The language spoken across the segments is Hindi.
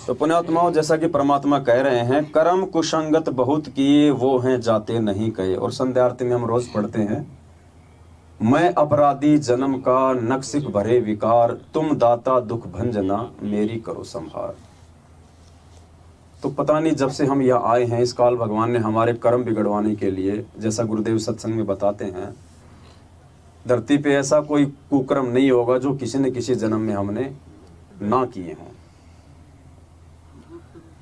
तो पुण्यात्माओं, जैसा कि परमात्मा कह रहे हैं, कर्म कुसंगत बहुत किए वो हैं जाते नहीं कहे। और संध्या आरती में हम रोज पढ़ते हैं, मैं अपराधी जन्म का नक्सिक भरे विकार, तुम दाता दुख भंजना मेरी करो संभार। तो पता नहीं जब से हम यहाँ आए हैं इस काल भगवान ने हमारे कर्म बिगड़वाने के लिए, जैसा गुरुदेव सत्संग में बताते हैं, धरती पे ऐसा कोई कुकर्म नहीं होगा जो किसी न किसी जन्म में हमने ना किए हों।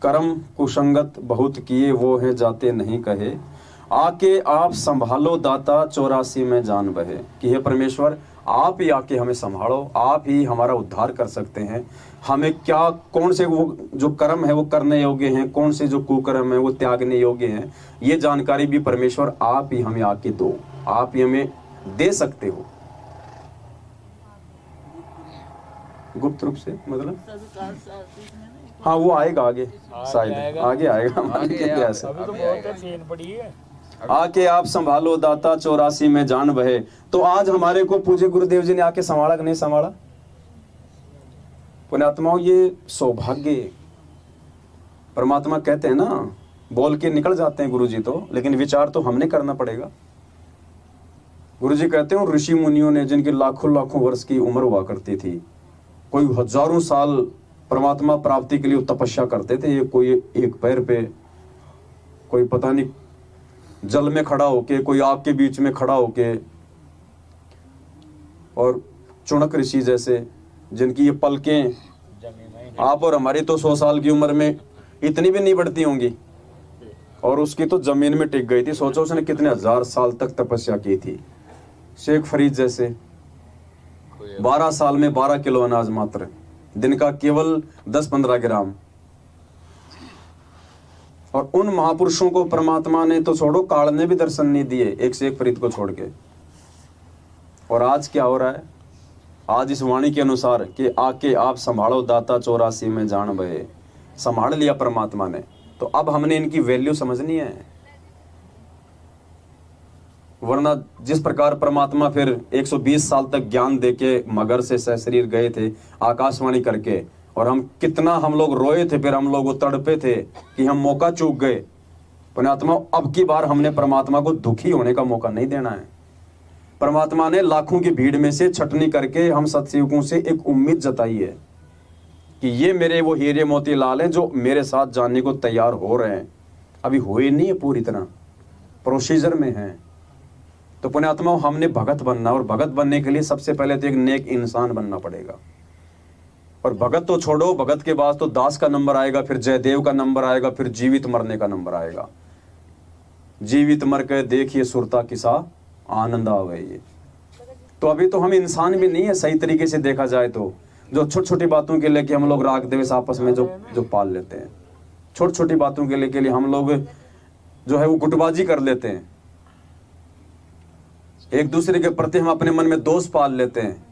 कर्म कुसंगत बहुत किए वो हैं जाते नहीं कहे, आके आप संभालो दाता 84 में जान बहे। कि हे परमेश्वर, आप ही आके हमें संभालो, आप ही हमारा उद्धार कर सकते हैं। हमें क्या, कौन से वो जो कर्म है वो करने योग्य हैं, कौन से जो कुकर्म है वो त्यागने योग्य हैं, ये जानकारी भी परमेश्वर आप ही हमें आके दो, आप ही हमें दे सकते हो गुप्त रूप से। मतलब हाँ, वो आएगा आगे, शायद आगे आएगा। आके आप संभालो दाता 84 में जान बहे। तो आज हमारे को पूज्य गुरुदेव जी ने आके संभाला कि नहीं संभाला? पुण्यात्माओं, ये सौभाग्य। परमात्मा कहते हैं ना, बोल के निकल जाते हैं गुरु जी तो, लेकिन विचार तो हमने करना पड़ेगा। गुरु जी कहते हैं ऋषि मुनियों ने, जिनकी लाखों लाखों वर्ष की उम्र हुआ करती थी, कोई हजारों साल परमात्मा प्राप्ति के लिए तपस्या करते थे, ये कोई एक पैर पे, कोई पता नहीं जल में खड़ा होके, कोई आग के बीच में खड़ा होके, और चुनक ऋषि जैसे जिनकी ये पलकें आप और हमारी तो 100 साल की उम्र में इतनी भी नहीं बढ़ती होंगी, और उसकी तो जमीन में टिक गई थी। सोचो उसने कितने हजार साल तक तपस्या की थी। शेख फरीद जैसे 12 साल में 12 किलो अनाज मात्र, दिन का केवल 10-15 ग्राम। और उन महापुरुषों को परमात्मा ने तो छोड़ो, काल ने भी दर्शन नहीं दिए, एक शेख फरीद को छोड़ के। और आज क्या हो रहा है? आज इस वाणी के अनुसार कि आके आप संभालो दाता 84 में जान बहे, संभाल लिया परमात्मा ने। तो अब हमने इनकी वैल्यू समझनी है, वरना जिस प्रकार परमात्मा फिर 120 साल तक ज्ञान देके मगर से सशरीर गए थे आकाशवाणी करके, और हम लोग रोए थे, फिर हम लोग तड़पे थे कि हम मौका चूक गए। पुण्यात्मा, अब की बार हमने परमात्मा को दुखी होने का मौका नहीं देना है। परमात्मा ने लाखों की भीड़ में से छटनी करके हम सत्सेवकों से एक उम्मीद जताई है कि ये मेरे वो हीरे मोती लाल हैं जो मेरे साथ जाने को तैयार हो रहे हैं। अभी हुए नहीं है, पूरी तरह प्रोसीजर में हैं। तो पुण्यात्मा, हमने भगत बनना, और भगत बनने के लिए सबसे पहले तो एक नेक इंसान बनना पड़ेगा। और भगत तो छोड़ो, भगत के बाद तो दास का नंबर आएगा, फिर जयदेव का नंबर आएगा, फिर जीवित मरने का नंबर आएगा। जीवित मर के देखिए सुरता किसा आनंद आवे। ये तो अभी तो हम इंसान भी नहीं है सही तरीके से देखा जाए तो, जो छोटी छोटी बातों के लेके हम लोग राग द्वेष आपस में जो पाल लेते हैं, छोटी छोटी बातों के लिए हम लोग जो है वो गुटबाजी कर लेते हैं, एक दूसरे के प्रति हम अपने मन में दोष पाल लेते हैं।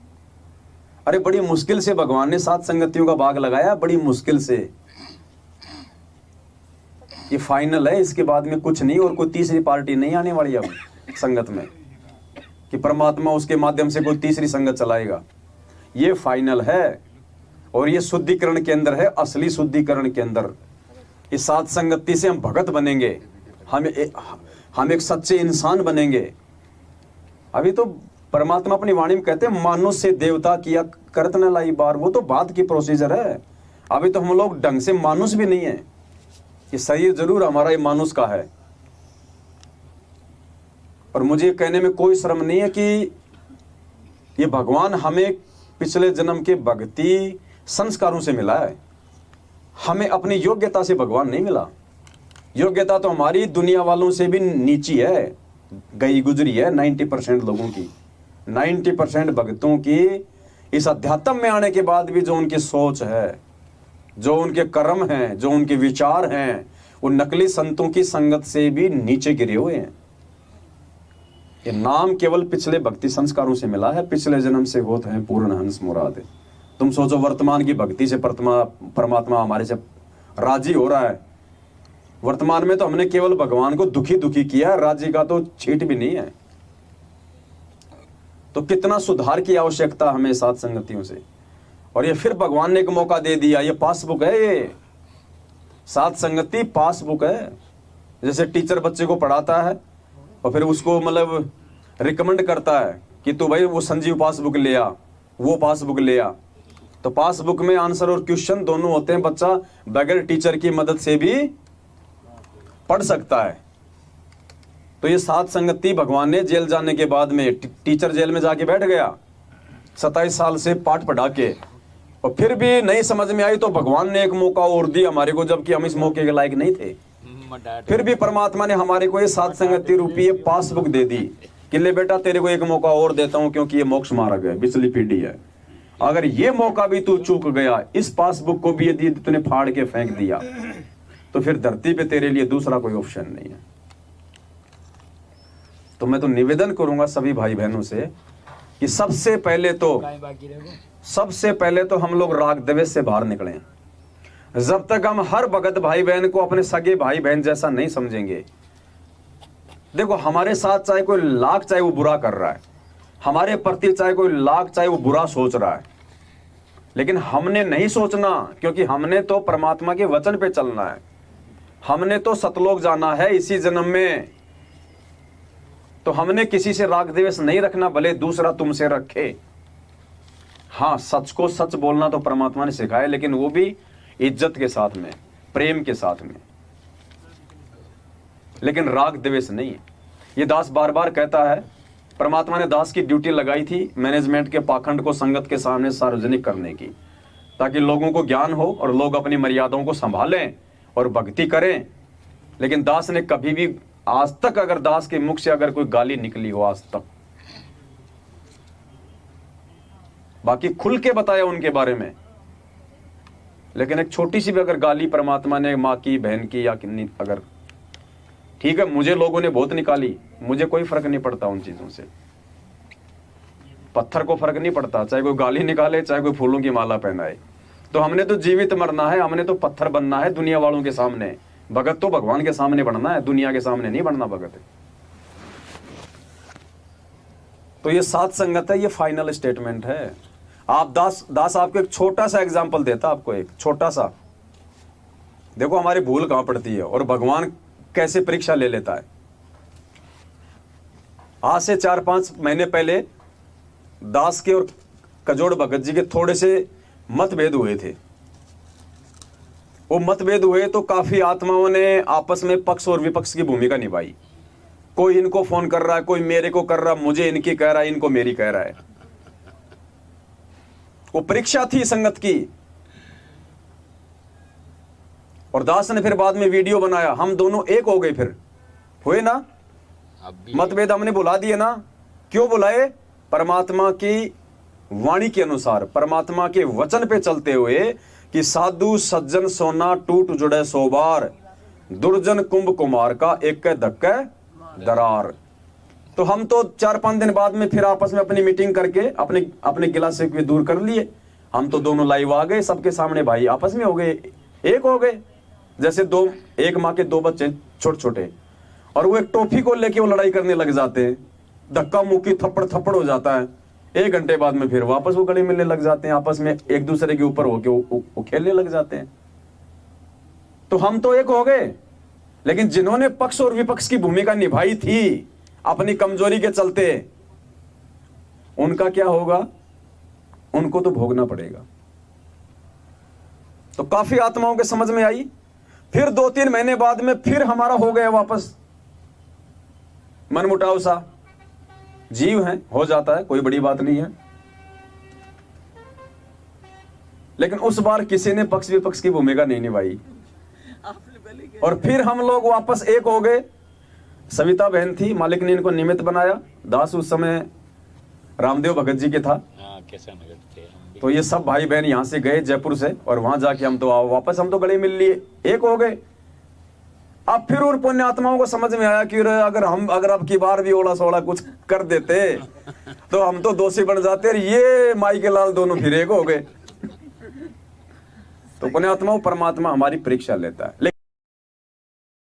अरे बड़ी मुश्किल से भगवान ने 7 संगतियों का भाग लगाया, बड़ी मुश्किल से। ये फाइनल है, इसके बाद में कुछ नहीं, और कोई तीसरी पार्टी नहीं आने वाली अब संगत में कि परमात्मा उसके माध्यम से कोई तीसरी संगत चलाएगा। ये फाइनल है, और ये शुद्धिकरण के अंदर है, असली शुद्धिकरण के अंदर। इस 7 संगति से हम भगत बनेंगे, हम एक सच्चे इंसान बनेंगे। अभी तो परमात्मा अपनी वाणी में कहते हैं मानुष से देवता किया करत न लाई बार, वो तो बात की प्रोसीजर है। अभी तो हम लोग ढंग से मानुष भी नहीं है। ये शरीर जरूर हमारा ये मानुष का है, और मुझे कहने में कोई शर्म नहीं है कि ये भगवान हमें पिछले जन्म के भक्ति संस्कारों से मिला है। हमें अपनी योग्यता से भगवान नहीं मिला। योग्यता तो हमारी दुनिया वालों से भी नीची है, गई गुजरी है 90% लोगों की। 90% भक्तों की इस अध्यात्म में आने के बाद भी जो उनकी सोच है, जो उनके कर्म हैं, जो उनके विचार हैं, वो नकली संतों की संगत से भी नीचे गिरे हुए हैं। ये नाम केवल पिछले भक्ति संस्कारों से मिला है, पिछले जन्म से होते हैं पूर्ण हंस मुराद। तुम सोचो वर्तमान की भक्ति से परमात्मा हमारे से राजी हो रहा है। वर्तमान में तो हमने केवल भगवान को दुखी दुखी किया, राजी का तो छीट भी नहीं है। तो कितना सुधार की आवश्यकता हमें 7 संगतियों से। और ये फिर भगवान ने एक मौका दे दिया, ये पासबुक है, ये साथ संगति पासबुक है। जैसे टीचर बच्चे को पढ़ाता है और फिर उसको मतलब रिकमेंड करता है कि तू भाई वो संजीव पासबुक ले आ, वो पासबुक ले आ, तो पासबुक में आंसर और क्वेश्चन दोनों होते हैं, बच्चा बगैर टीचर की मदद से भी पढ़ सकता है। तो ये साथ संगति भगवान ने जेल जाने के बाद में, टीचर जेल में जाके बैठ गया 27 साल से पाठ पढ़ा के, और फिर भी नहीं समझ में आई तो भगवान ने एक मौका और दिया हमारे को, जबकि हम इस मौके के लायक नहीं थे। फिर भी परमात्मा ने हमारे को ये साथ संगति रूपी ये पासबुक दे दी कि ले बेटा तेरे को एक मौका और देता हूं, क्योंकि ये मोक्ष मार्ग है, बिचली पीढ़ी है। अगर ये मौका भी तू चूक गया, इस पासबुक को भी यदि तूने फाड़ के फेंक दिया, तो फिर धरती पे तेरे लिए दूसरा कोई ऑप्शन नहीं है। तो मैं तो निवेदन करूंगा सभी भाई बहनों से कि सबसे पहले तो हम लोग राग द्वेष से बाहर निकलें। जब तक हम हर भगत भाई बहन को अपने सगे भाई बहन जैसा नहीं समझेंगे, देखो हमारे साथ चाहे कोई लाख चाहे वो बुरा कर रहा है, हमारे प्रति चाहे कोई लाख चाहे वो बुरा सोच रहा है, लेकिन हमने नहीं सोचना, क्योंकि हमने तो परमात्मा के वचन पे चलना है, हमने तो सतलोक जाना है इसी जन्म में। तो हमने किसी से राग द्वेष नहीं रखना, भले दूसरा तुमसे रखे। हाँ, सच को सच बोलना तो परमात्मा ने सिखाया, लेकिन वो भी इज्जत के साथ में, प्रेम के साथ में, लेकिन राग द्वेष नहीं। ये दास बार बार कहता है, परमात्मा ने दास की ड्यूटी लगाई थी मैनेजमेंट के पाखंड को संगत के सामने सार्वजनिक करने की, ताकि लोगों को ज्ञान हो और लोग अपनी मर्यादाओं को संभालें और भक्ति करें। लेकिन दास ने कभी भी आज तक, अगर दास के मुख से अगर कोई गाली निकली हो आज तक, बाकी खुल के बताया उनके बारे में, लेकिन एक छोटी सी भी अगर गाली परमात्मा ने माँ की, बहन की या अगर, ठीक है मुझे लोगों ने बहुत निकाली, मुझे कोई फर्क नहीं पड़ता उन चीजों से, पत्थर को फर्क नहीं पड़ता, चाहे कोई गाली निकाले चाहे कोई फूलों की माला पहनाए। तो हमने तो जीवित मरना है, हमने तो पत्थर बनना है दुनिया वालों के सामने। भगत तो भगवान के सामने बनना है, दुनिया के सामने नहीं बनना भगत। तो ये साथ संगत है, ये फाइनल स्टेटमेंट है। आप दास आपको एक छोटा सा एग्जाम्पल देता, आपको एक छोटा सा, देखो हमारी भूल कहां पड़ती है और भगवान कैसे परीक्षा ले लेता है। आज से 4-5 महीने पहले दास के और कजोड़ भगत जी के थोड़े से मतभेद हुए थे। वो मतभेद हुए तो काफी आत्माओं ने आपस में पक्ष और विपक्ष की भूमिका निभाई। कोई इनको फोन कर रहा है, कोई मेरे को कर रहा, मुझे इनकी कह रहा है, इनको मेरी कह रहा है। वो परीक्षा थी संगत की। और दास ने फिर बाद में वीडियो बनाया, हम दोनों एक हो गए, फिर हुए ना, मतभेद हमने बुला दिए ना। क्यों बुलाए? परमात्मा की वाणी के अनुसार, परमात्मा के वचन पे चलते हुए कि साधु सज्जन सोना टूट जुड़े 100 बार, दुर्जन कुंभ कुमार का एक धक्के दरार। तो हम तो 4-5 दिन बाद में फिर आपस में अपनी मीटिंग करके अपने गिला से दूर कर लिए। हम तो दोनों लाइव आ गए, सबके सामने भाई आपस में हो गए, एक हो गए। जैसे एक माँ के 2 बच्चे छोटे छोटे, और वो एक टॉफी को लेके वो लड़ाई करने लग जाते हैं, धक्का मुक्की थप्पड़ हो जाता है। 1 घंटे बाद में फिर वापस वो गले मिलने लग जाते हैं, आपस में एक दूसरे के ऊपर होके वो खेलने लग जाते हैं। तो हम तो एक हो गए, लेकिन जिन्होंने पक्ष और विपक्ष की भूमिका निभाई थी अपनी कमजोरी के चलते, उनका क्या होगा? उनको तो भोगना पड़ेगा। तो काफी आत्माओं के समझ में आई। फिर 2-3 महीने बाद में फिर हमारा हो गया वापस मनमुटाव सा। जीव है, हो जाता है, कोई बड़ी बात नहीं है। लेकिन उस बार किसी ने पक्ष विपक्ष की भूमिका नहीं निभाई, और फिर हम लोग वापस एक हो गए। सविता बहन थी, मालिक ने इनको निमित्त बनाया। दास उस समय रामदेव भगत जी के था। तो ये सब भाई बहन यहां से गए जयपुर से, और वहां जाके हम तो वापस हम तो गले मिल लिए, एक हो गए। अब फिर उन पुण्य आत्माओं को समझ में आया कि अगर अब की बार भी ओला सोला कुछ कर देते तो हम तो दोषी बन जाते, ये माई के लाल दोनों फिर एक हो गए। तो पुण्य आत्माओं परमात्मा हमारी परीक्षा लेता है।